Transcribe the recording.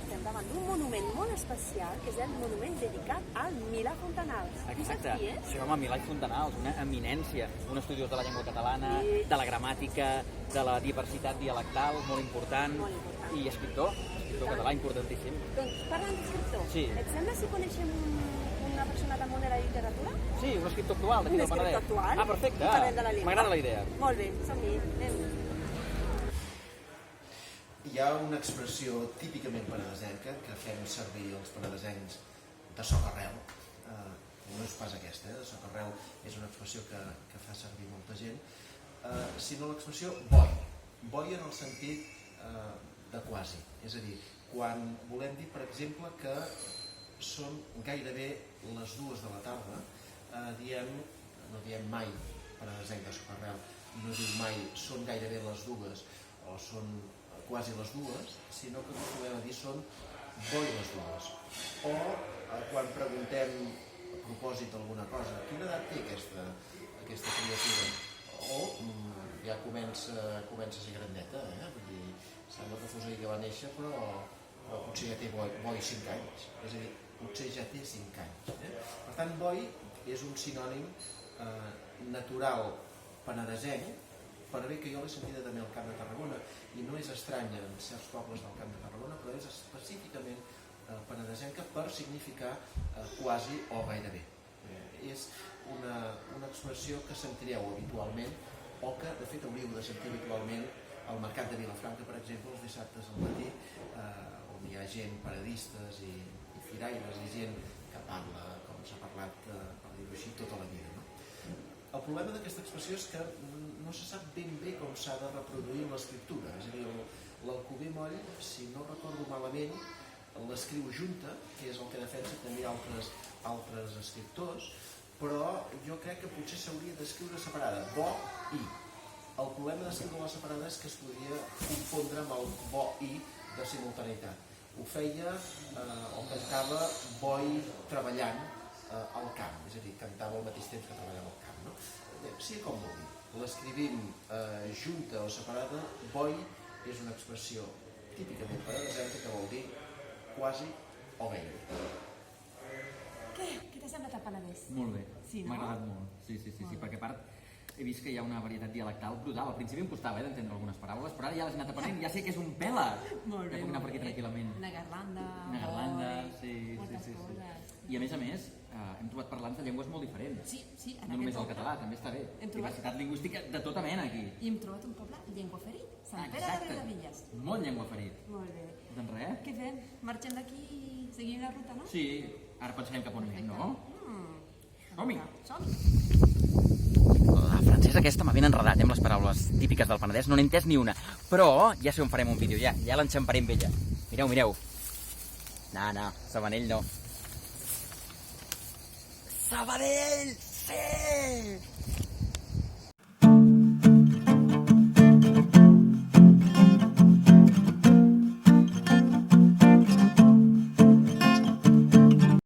estem davant d'un monument molt especial, que és el monument dedicat al Milà Fontanals. Exacte. Qui és? Sí, home, Milà i Fontanals, una eminència, un estudiós de la llengua catalana, de la gramàtica, de la diversitat dialectal, molt important, i escriptor català importantíssim. Doncs, parlant d'escriptor, Sí. et sembla si coneixem una persona del món de la literatura? Sí, un escriptor actual d'aquí Un del Penedès. escriptor actual? Ah, perfecte. I parlem de la llengua. M'agrada la idea. Molt bé, som-hi. Anem. Hi ha una expressió típicament penedesenca que fem servir els penedesencs de socarrel. No és pas aquesta, de socarrel és una expressió que fa servir molta gent, sinó l'expressió boi. Boi en el sentit de quasi. És a dir, quan volem dir, per exemple, que són gairebé les 2 de la tarda, no diem mai penedesenc de socarrel, no diu mai són gairebé les 2 o són quasi les 2, sinó que acostumem a dir són boi les 2. O quan preguntem a propòsit d'alguna cosa, quina edat té aquesta criatura? O ja comença a ser grandeta, vull dir, sembla que fos ahir que va néixer, però potser ja té boi 5 anys, és a dir, potser ja té 5 anys. Per tant, boi és un sinònim natural penedesenc, per bé que jo l'he sentida també al Camp de Tarragona, i no és estranya en certs pobles del Camp de Tarragona, però és específicament penedesenca per significar quasi o gairebé. És una expressió que sentireu habitualment, o que de fet hauríeu de sentir habitualment al Mercat de Vilafranca, per exemple, els dissabtes al matí, on hi ha gent, paradistes i firaires i gent que parla, com s'ha parlat, per dir-ho així, tota la vida. El problema d'aquesta expressió és que no se sap ben bé com s'ha de reproduir en l'escriptura. És a dir, l'Alcover Moll, si no recordo malament, l'escriu junta, que és el que defensa també altres escriptors, però jo crec que potser s'hauria d'escriure separada, bo i. El problema d'escriure-la separada és que es podria confondre amb el bo i de simultaneïtat. Ho feia o cantava boi treballant al camp, és a dir, cantava al mateix temps que treballava al camp. Sí, com vulgui. L'escrivim junta o separada, boi és una expressió típicament penedesenca que vol dir quasi o gairebé. Què t'ha semblat el Penedès? Molt bé, Sí, no? m'ha agradat molt. Sí, perquè a part he vist que hi ha una varietat dialectal brutal. Al principi em costava d'entendre algunes paraules, però ara ja les he anat aprenent, ja sé que és un pela. Molt bé, ja puc anar per aquí tranquil·lament. Negarlanda, Sí. moltes coses. I a més, hem trobat parlants de llengües molt diferents. Sí, No només el català, també està bé. Diversitat lingüística de tota mena aquí. I hem trobat un poble llengüaferit, Sant Pere de Riudebitlles. Molt llengüaferit. Molt bé. Doncs res. Què fem? Marxem d'aquí i seguim la ruta, no? Sí, ara pensarem cap on anem, no? Som-hi! Som-hi! La francesa aquesta m'ha ben enredat, amb les paraules típiques del Penedès, no n'he entès ni una. Però ja sé on farem un vídeo, ja l'enxamparé amb ella. Mireu. No, Sabanell no. Sabadell! Sí!